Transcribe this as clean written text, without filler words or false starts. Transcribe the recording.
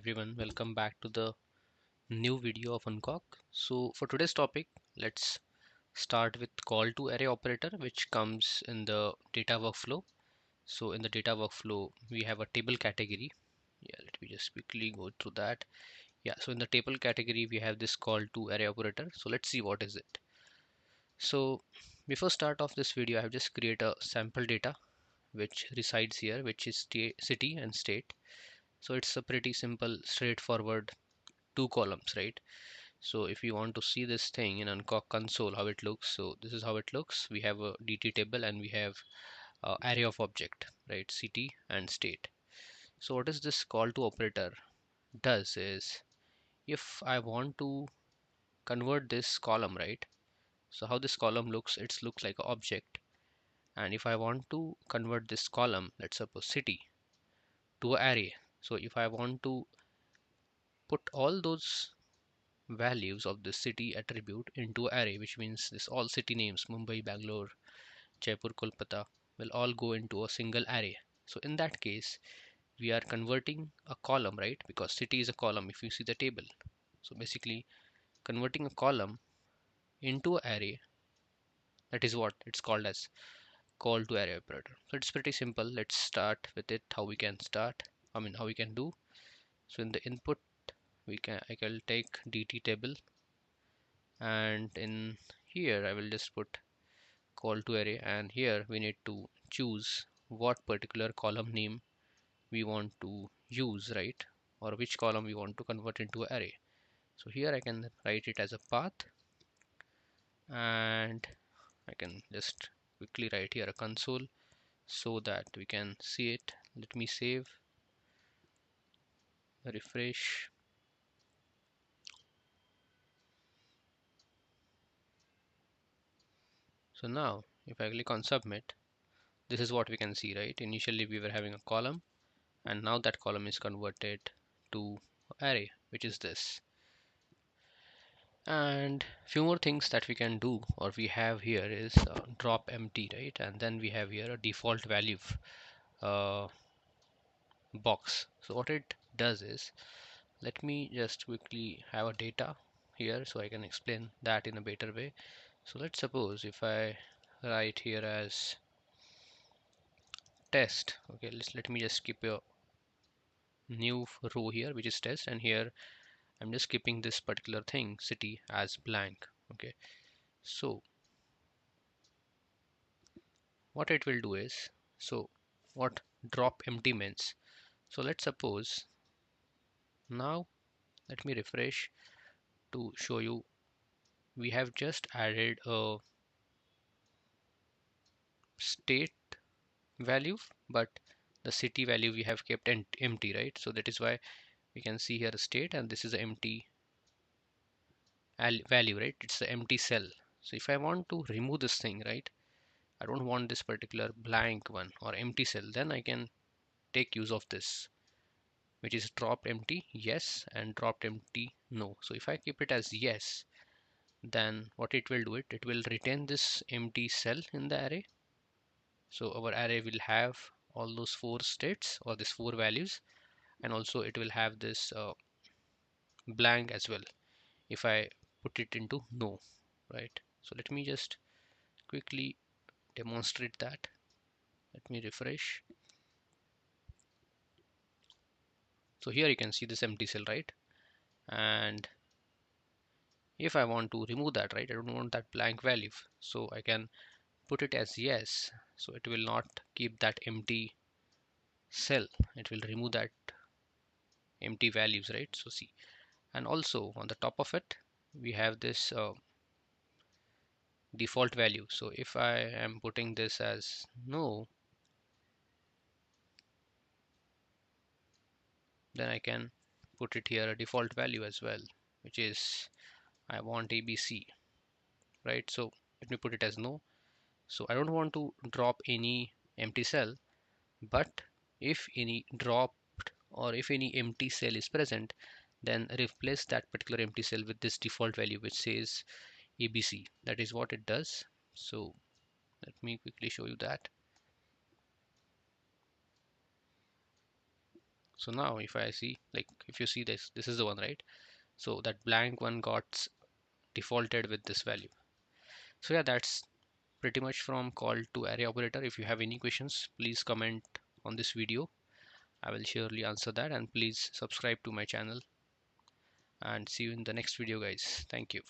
everyone, welcome back to the new video of Unqork. So for today's topic, let's start with call to array operator which comes in the data workflow. So in the data workflow, we have a table category. Yeah, let me just quickly go through that. Yeah, so in the table category, we have this call to array operator. So let's see what is it. So before start of this video, I have just create a sample data which resides here, which is city and state. So it's a pretty simple, straightforward two columns, right? So if you want to see this thing in Unqork console how it looks, so this is how it looks. We have a dt table and we have array of object, right? City and state. So what is this call to operator does is, if I want to convert this column, right? So how this column looks, it looks like an object. And if I want to convert this column, let's suppose city, to an array. So if I want to put all those values of the city attribute into array, which means this all city names Mumbai, Bangalore, Jaipur, Kolkata will all go into a single array. So in that case, we are converting a column, right? Because city is a column if you see the table. So basically converting a column into an array, that is what it's called as call to array operator. So it's pretty simple. Let's start with it. How we can start, how we can do. So in the input, I can take dt table, and in here I will just put call to array, and here we need to choose what particular column name we want to use, right? Or which column we want to convert into an array. So here I can write it as a path, and I can just quickly write here a console so that we can see it. Let me save, refresh. So now if I click on submit, this is what we can see, right? Initially we were having a column, and now that column is converted to array, which is this. And few more things that we can do or we have here is drop empty, right? And then we have here a default value uh, box. So what it does is, let me just quickly have a data here so I can explain that in a better way. So let's suppose if I write here as test, okay, let me just keep a new row here which is test, and here I'm just keeping this particular thing city as blank. Okay, so what it will do is, so what drop empty means, so let's suppose now, let me refresh to show you. We have just added a state value, but the city value we have kept empty, right? So that is why we can see here a state, and this is an empty value, right? It's the empty cell. So if I want to remove this thing, right, I don't want this particular blank one or empty cell, then I can take use of this, which is dropped empty yes and dropped empty no. So if I keep it as yes, then what it will do, it will retain this empty cell in the array. So our array will have all those four states or these four values, and also it will have this blank as well if I put it into no, right? So let me just quickly demonstrate that. Let me refresh. So here you can see this empty cell, right? And if I want to remove that, right, I don't want that blank value, so I can put it as yes. So it will not keep that empty cell, it will remove that empty values, right? So see, and also on the top of it we have this default value. So if I am putting this as no, then I can put it here a default value as well, which is I want ABC, right? So let me put it as no. So I don't want to drop any empty cell, but if any dropped or if any empty cell is present, then replace that particular empty cell with this default value which says ABC. That is what it does. So let me quickly show you that. So now if I see, like if you see this is the one, right? So that blank one got defaulted with this value. So yeah, that's pretty much from call to array operator. If you have any questions, please comment on this video. I will surely answer that, and please subscribe to my channel, and see you in the next video guys. Thank you.